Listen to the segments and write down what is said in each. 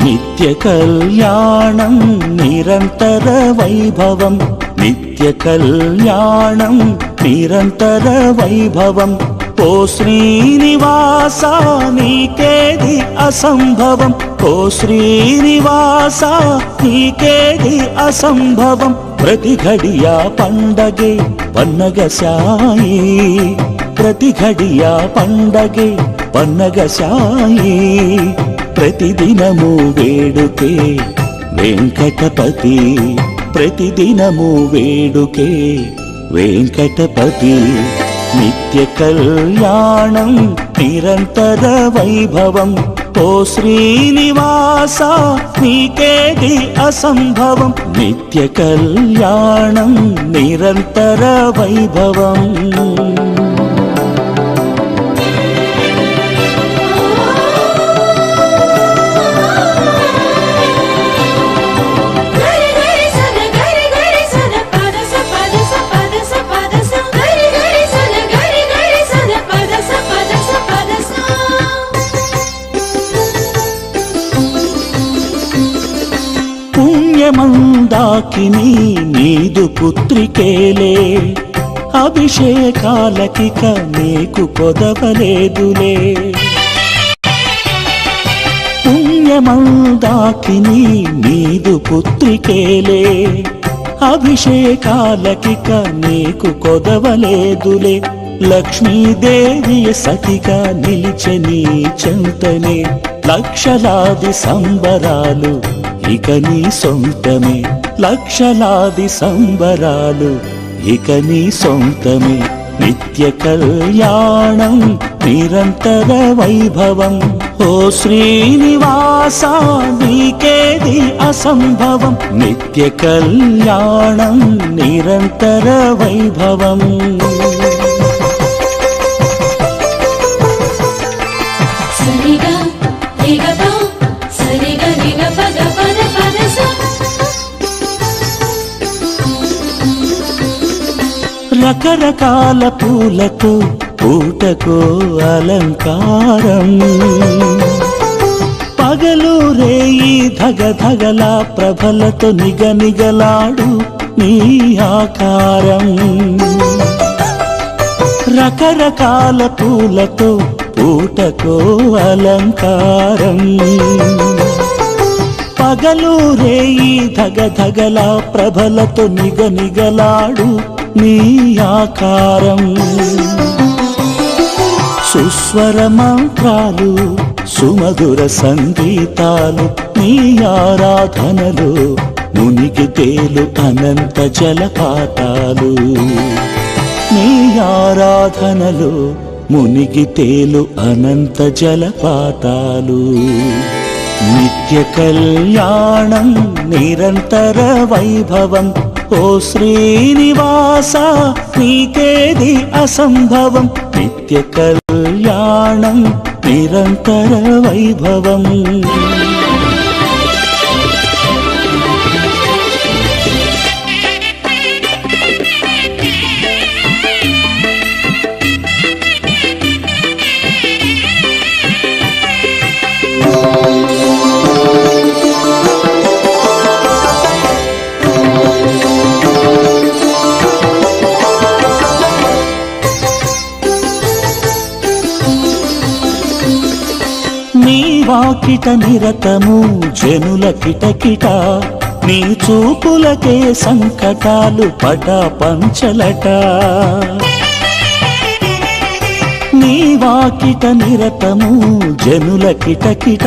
నిత్య కళ్యాణం నిరంతర వైభవం, నిత్య కళ్యాణం నిరంతర వైభవం. ఓ శ్రీనివాస నీకేది అసంభవం, ఓ శ్రీనివాస నీకేది అసంభవం. ప్రతి ఘడియా పండగే పన్నగ సాయి, ప్రతి ఘడియా పండగే పన్నగ సాయి. ప్రతిదినము వేడుకే వెంకటపతి, ప్రతిదినము వేడుకే వెంకటపతి. నిత్య కళ్యాణం నిరంతర వైభవం. ఓ శ్రీనివాస నీకేది అసంభవం, నిత్య కళ్యాణం నిరంతర వైభవం. పుణ్యమందాకిని నీదు పుత్రికేలే, అభిషేకాలకిక నీకు కొదవలేదులే. పుణ్యమందాకిని నీదు పుత్రికేలే, అభిషేకాలకిక నీకు కొదవలేదులే. లక్ష్మీదేవి సతిగా నిలిచని చెంతనే, లక్షలాది సంబరాలు ఇక నీ సొంతమే, లక్షలాది సంబరాలు ఇక నీ సొంతమే. నిత్య కళ్యాణం నిరంతర వైభవం. ఓ శ్రీనివాస నీకేది అసంభవం, నిత్య కళ్యాణం నిరంతర వైభవం. రకరకాల పూలతో పూటకో అలంకారం, పగలు రేయి ధగధగల ప్రభలతో నిగనిగలాడు నీ ఆకారం. రకరకాల పూలతో పూటకో అలంకారం, పగలు రేయి ధగధగల ప్రభలతో నిగనిగలాడు నీ ఆకారం. సుస్వర మంత్రాలు సుమధుర సంగీతాలు నీ ఆరాధనలో మునిగి తేలు అనంత జలపాతాలు, నీ ఆరాధనలో మునిగి తేలు అనంత జలపాతాలు. నిత్య కళ్యాణం నిరంతర వైభవం. ఓ శ్రీనివాస నీకేది అసంభవం, నిత్య కళ్యాణం నిరంతర వైభవం. నీ వాకిట నిరతము జనుల కిటకిట, నీ చూపులకే సంకటాలు పటా పంచలట. నీ వాకిట నిరతము జనుల కిటకిట,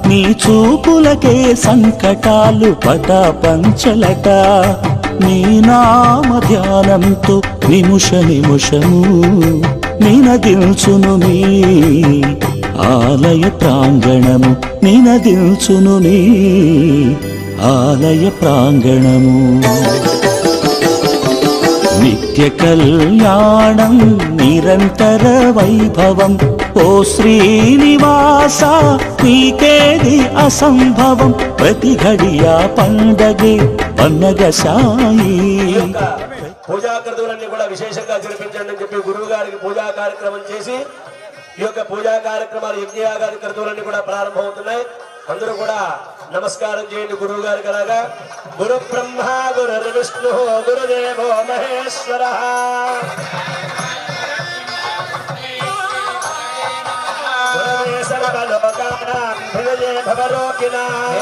నీ చూపులకే సంకటాలు పటా పంచలట. నీ నామ ధ్యానంతో నిముష నిముషము నినదిల్చును నీ ఆలయ ప్రాంగణము, నినదిల్చును నీ ఆలయ ప్రాంగణము. నిత్య కళ్యాణం నిరంతర వైభవం. ఓ శ్రీనివాస నీకేది అసంభవం, ప్రతి ఘడియా పండగే పన్నగ సాయి. పూజా క్రతువులన్నీ కూడా విశేషంగా జరిపించండి అని చెప్పి గురువు గారికి పూజా కార్యక్రమం చేసి ఈ యొక్క పూజా కార్యక్రమాలు యజ్ఞయాగాది క్రతువులన్నీ కూడా ప్రారంభమవుతున్నాయి. అందరూ కూడా నమస్కారం చేయండి గురువు గారికి. అలాగా గురు బ్రహ్మ గురు విష్ణు గురుదేవో మహేశ్వర. గురవే సర్వలోకానాం భుజే భవరోగిణాం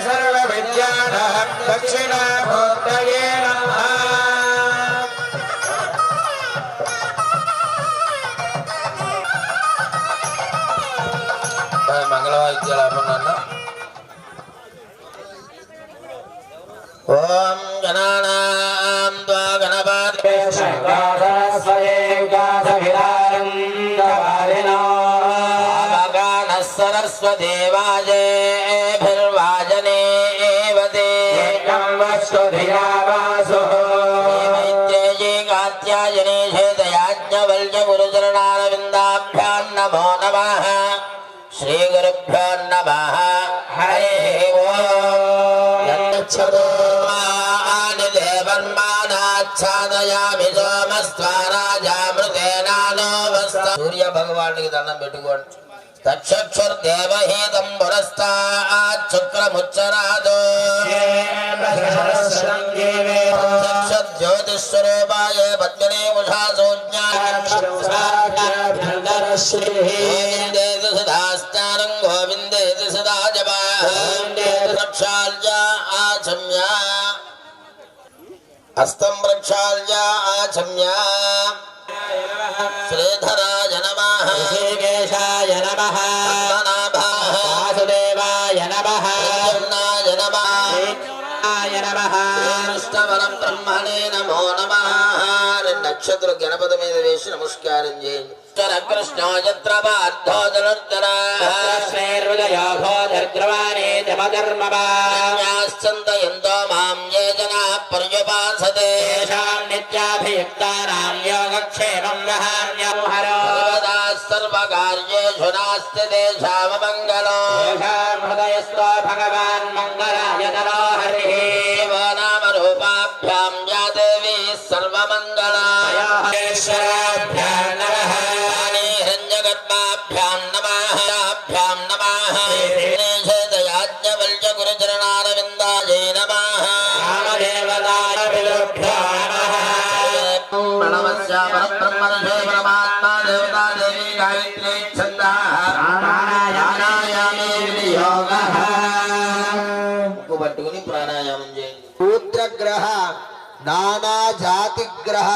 సర్వ విద్యానాం దక్షిణామూర్తయే నమః. మంగళవాద్యాలు అమ్మన్నా. ఓం గణానాం త్వా గణపతే సరస్వతి వాజేభిర్వాజనేవతే కాత్యాయనీ చేతయాజ్ఞవల్క్య గురుచరణారవిందాభ్యాం నమో నమః. శ్రీ గురుభ్యో నమః. హరి సూర్య భగవానికి దండం పెట్టుకోండి. తక్షుర్దేవహేతం పురస్తాచ్చుక్రముచ్చరాదో జ్యోతిస్వరూపాయ పద్మనే ఉషాసోజ్ఞానం గోవిందేతి సదా జపాక్షాల్య ఆచమ్య హస్తం ప్రక్షాల్య ఆచమ్య. శ్రీధరాయ నమః. ఋషికేశాయ నమః. పద్మనాభాయ వాసుదేవాయ నమః. ప్రద్యుమ్నాయ నమః. శ్రీకృష్ణాయ నమః. శ్రీకృష్ణవరం బ్రహ్మణే నమో నమః. రెండు నక్షత్రులు గణపతి మీద వేసి నమస్కారం చేయండి. కృష్ణో యత్ర పార్థో ధనుర్ధర శ్రేర్హృదయోధర్మవాశ్చంతయంతో మాం ఏ జనాః పర్యుపాసతే నిత్యాభియుక్తానాం యోగక్షేమం వహామ్యహరో సర్వకార్యేషు నాస్తి తేషామమంగళో హృదయస్థో భగవాన్ మంగళాయతనో హరిః నామరూపాభ్యాం యా దేవీ సర్వమంగళాయ. హిరణ్యగర్భాభ్యాం నమః. నమః యాజ్ఞవల్క్య గురుచరణారవిందాయ నమః. ప్రణవస్య పరబ్రహ్మణే పరమాత్మా దేవతా దేవీ గాయత్రీ ఛందః ప్రాణాయామే వినియోగః. ముక్కు పట్టుకుని ప్రాణాయామం చేయండి. శూద్రగ్రహ నానా జాతి గ్రహ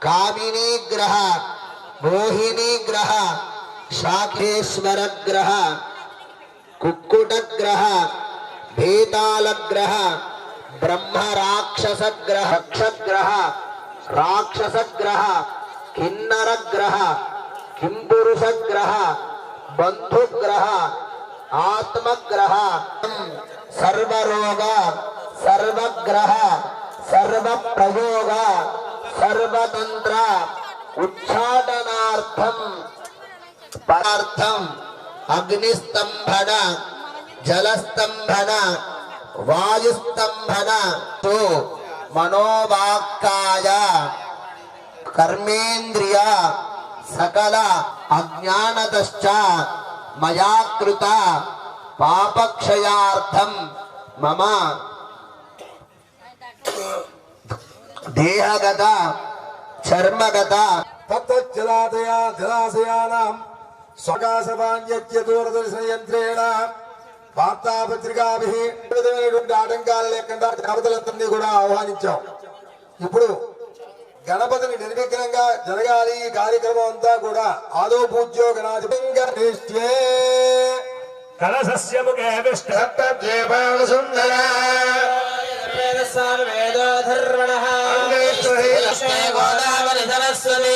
కామినీ గ్రహ మోహిని గ్రహ శాఖేశ్వర గ్రహ కుక్కుట గ్రహ భేతాళ గ్రహ బ్రహ్మ రాక్షస గ్రహ గ్రహ రాక్షస గ్రహ కిన్నర గ్రహ కింపురుష గ్రహ బంధుగ్రహ ఆత్మగ్రహ సర్వరోగ సర్వగ్రహ సర్వప్రయోగ సర్వతంత్ర ఉచ్చాటనార్థం పరార్థం అగ్నిస్తంభన జలస్తంభన వాయుస్తంభన మనోవాక్కాయ కర్మేంద్రియ సకల అజ్ఞానదశ్చ మయా కృత పాపక్షయార్థం మమ దేహగత చర్మగత జలాశయానాం స్వకాశపాన్యత్య దూరదర్శనయంత్రేణ వార్తాపత్రికాభి వివిధమైనటువంటి ఆటంకాలు లేకుండా దేవతలందరినీ కూడా ఆహ్వానించాం. ఇప్పుడు గణపతిని నిర్విఘ్నంగా జరగాలి ఈ కార్యక్రమం అంతా కూడా ఆదో పూజ్యో గణాధిపంగా కలశస్య ముఖే విష్ణు సుందర గోదావరి సరస్వతి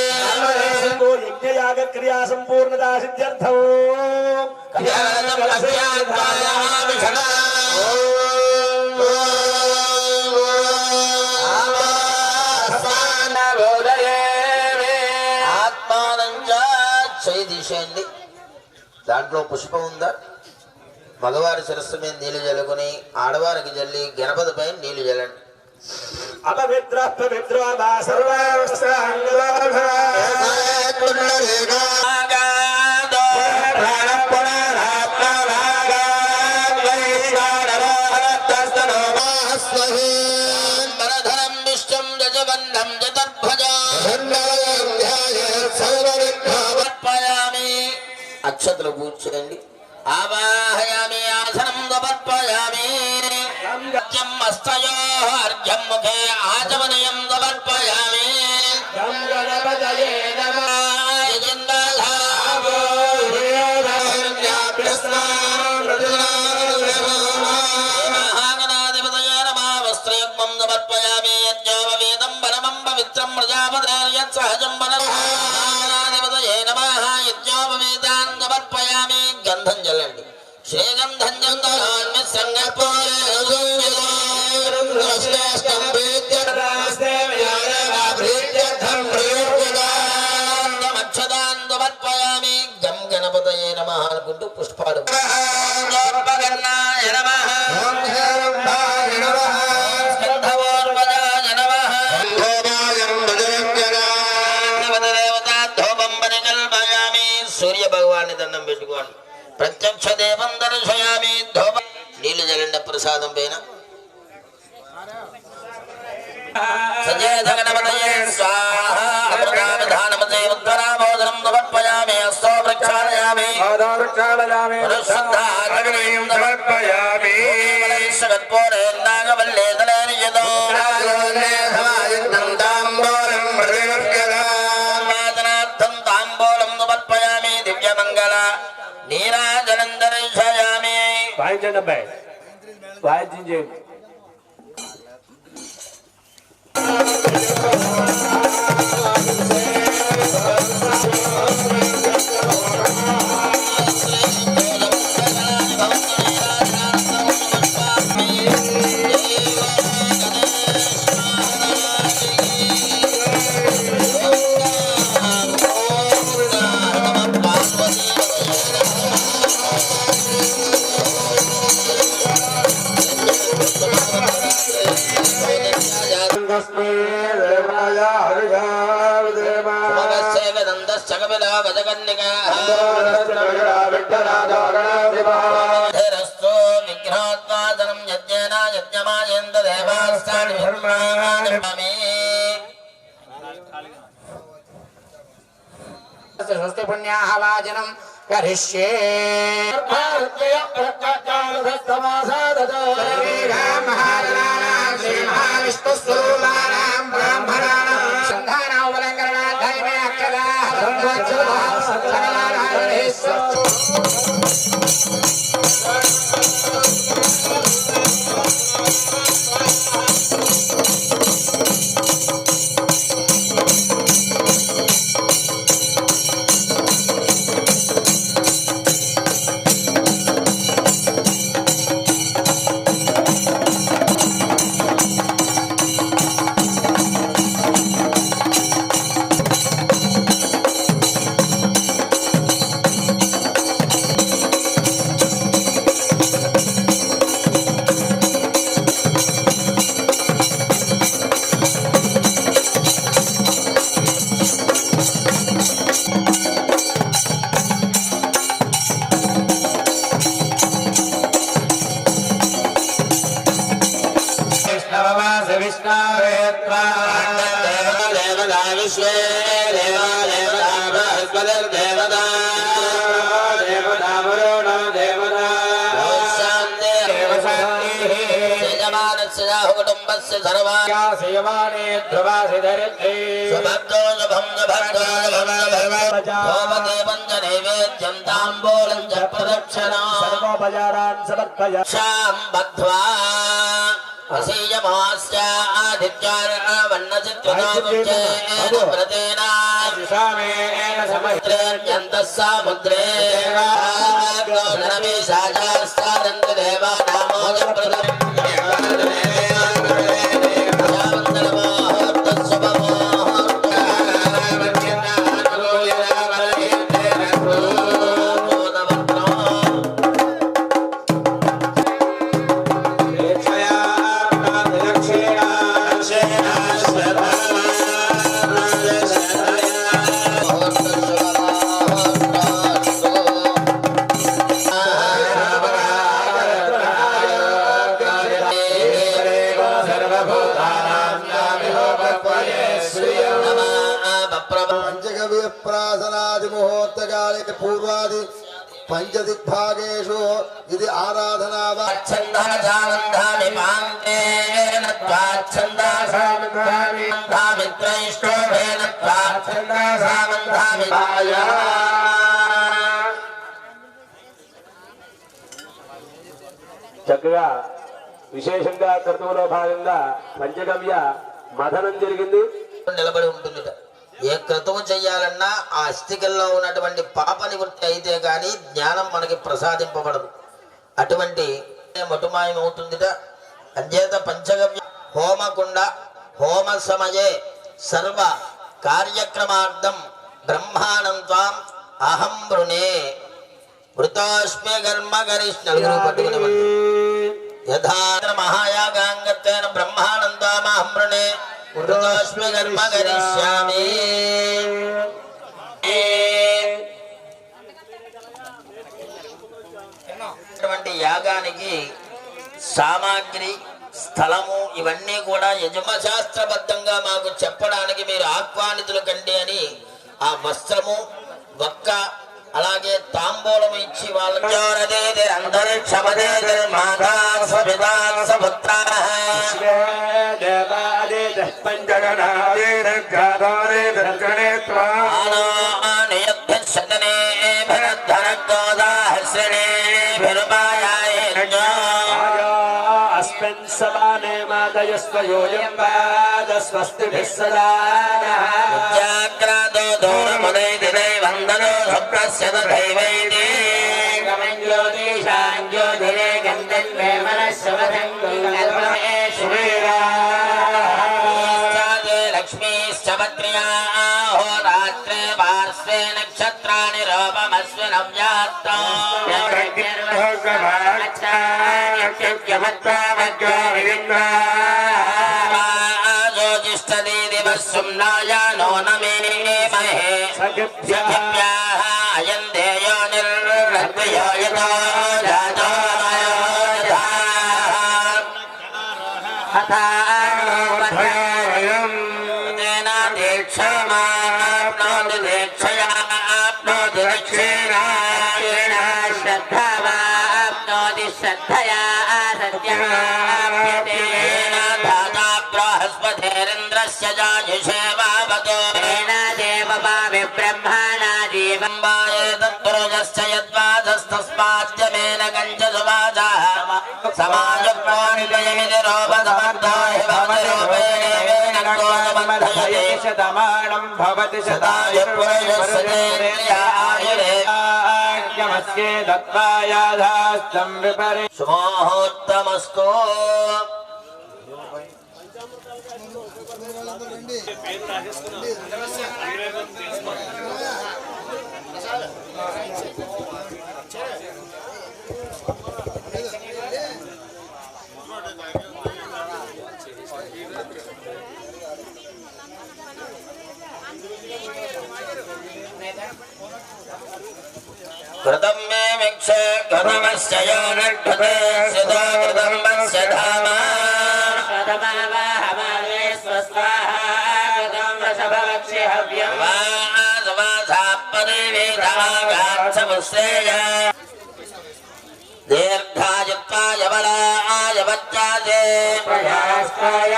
యజ్ఞయాగ క్రియా సంపూర్ణతా సిద్ధ్యర్థం చేయండి. దాంట్లో పుష్పం ఉందా? మగవారి శిరస్సు మీద నీళ్లు జల్లుకుని ఆడవారికి జల్లి గణపతి పైన నీళ్లు జల్లండి. అపవిత్ర పవిత్ర గంధం చతుర్భుజో సమర్పయామి. అక్షతలు కూర్చోండి. ఆవాహయామి ఆసనం సమర్పయామి. అర్ఘ్యం హస్తయో అర్ఘ్యం ముఖే ఆచమనీయం సమర్పయామి. మహాగణాధిపతయే నమః. వస్త్రయుగ్మం సమర్పయామి. యజ్ఞోపవీతం పరమం పవిత్రం ప్రజాపతిర్యత్ సహజం మహాగణాధిపతయే నమః. యజ్ఞోపవీతాన్ సమర్పయామి. గంధం చల్లండి. శ్రీగంధం చందనాన్ని సంగపూర్ణమక్షదాన్ సమర్పయామి. గం గణపతయే నమః అనుకుంటూ పుష్పాలు. గోపగణాయ నమః. స్కంధవోర్వజాయ నమః. దేవతాధూపం పరికల్పయామి. సూర్య భగవాన్ని దండం పెట్టుకోండి. ప్రత్యక్ష దేవం దర్శయామి. ధూప నీళ్లు జలండి ప్రసాదం పైన. సజేత గణపతయే స్వాహా. అమృతాభిధానమతే ఉత్తరామోదనం సమర్పయామి. హస్తో ప్రక్షాళయామి. పురుషుద్ధాగ్నిం సమర్పయామి. నాగవల్లే తలేనియదో వాదనార్థం తాంబూలం సమర్పయామి. దివ్యమంగళ నీరాజనం దర్శయామి. వాయించండి అబ్బాయి, వాయించండి. విగ్రహోత్పాదనం యజ్ఞేన యజ్ఞమాయేంద్ర దేవాస్తాని ధర్మాణి. స్వస్తి పుణ్యాహవాచనం కరిష్యే. మహావిష్ణుస్వరూపానాం బ్రాహ్మణానాం సంధానావలంకరణాం ధైమే అక్షరాః కుటుంబస్య సర్వాణి ధ్రువాసి ధరిత్రీ సుభద్రో శుభం సుభద్రో శుభం నైవేద్యం తాంబూలం చ ప్రదక్షిణం సర్వోపచారాన్ సమర్పయామి. శాం బద్ధ్వా వసీయమాస్య ఆదిత్యార్వన్నచిత్రనాముచ్చేన సముద్రేర్యంతః సముద్రే నరమేశాచాస్తానంతి దేవానామోజ ప్రదం Bye. ముహూర్తకాలే పూర్వాది పంచదిగ్భాగేషు ఇది ఆరాధనా ఛందాసామంధామి పాంతేన త్వాఛందాసామంధామి ధామిత్రైష్టోభేన త్వాఛందాసామంధామి ఆయా. చక్కగా విశేషంగా కర్తవ్యంలో భాగంగా పంచగవ్య మథనం జరిగింది. నిలబడి ఉంటుంది. ఏ క్రతువు చెయ్యాలన్నా ఆ అస్థికల్లో ఉన్నటువంటి పాప నివృత్తి అయితే కానీ జ్ఞానం మనకి ప్రసాదింపబడదు. అటువంటి మటుమాయమవుతుందిట. అంచేత పంచగవ్య హోమకుండ హోమ సమయే సర్వ కార్యక్రమార్థం బ్రహ్మాణం త్వాం అహం వృణే వృతోస్మి కర్మ గరిష్ణ పట్టుకుని యథా మహాయాగాంగత్వేన బ్రహ్మాణం త్వాం అహం వృణే వృతోస్మి కర్మ గరిష్యామి. యాగానికి సామాగ్రి స్థలము ఇవన్నీ కూడా యజమశాస్త్రబద్ధంగా మాకు చెప్పడానికి మీరు ఆహ్వానితుల కంటే అని ఆ వస్త్రము ఒక్క అలాగే తాంబూలం ఇచ్చి వాళ్ళకి సమానే మాతయస్వయోయం పాదస్వస్తిభిః సదా జాగ్రతో దూరముదైతే వందనో సప్రస్యత దైవైతే గమజ్యోతిషాం జ్యోతిరే గంధం వేమనశ్వతం లక్ష్మీశ్చ పత్ర్యా హోరాత్రే పార్శ్వే నక్షత్రాణి రూపమస్మినవ్యాత్తం సుమ్నాయానో నమే మహే సఖిభ్యః అయం దేయో నిర్రద్వయో యతో జాతో తేన దీక్షమాప్నోతి దీక్షయాప్నోతి దక్షిణాయణ శ్రద్ధావాప్నోతి శ్రద్ధయా సత్యమాప్యతే ధాతా బృహస్పతిరింద్రస్య జాయుషేవావతో దేవపామి బ్రహ్మణా జీవం వాయేతత్పురుషశ్చ యద్వాదస్తస్మాద్యమేన కంచ సువాచః సమాజప్రోనిలయమితి రూపసమర్థో హి భవతి రూపేణ క్రోధమర్థయతే శతమానం భవతి శతాయుర్పురుషస్యేంద్రియాయురేవాగ్యమస్యే దత్వాయాధాస్తం విపరి శుభోత్తమస్తు. కృతం మే మిక్షే కృతమస్య యో నక్షతే సిదో కృతం వస్య ధామ కృతమావాహమానే స్వస్వాహా కృతం వశభవక్షి హవ్యం వాసవాసాపరివేదాగాచ్చముశ్రేయ దీర్ఘాయుత్వాయ బలాయ వచ్చాదే ప్రయాస్తాయ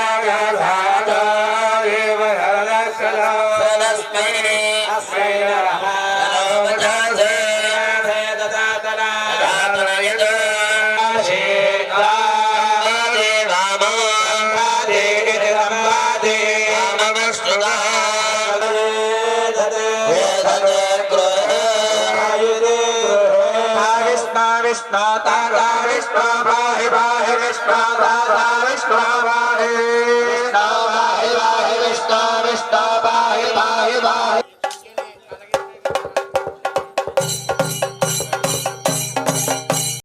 विष्णु तारा विष्णु पाहि पाहि विष्णु तारा विष्णु पाहि विष्णु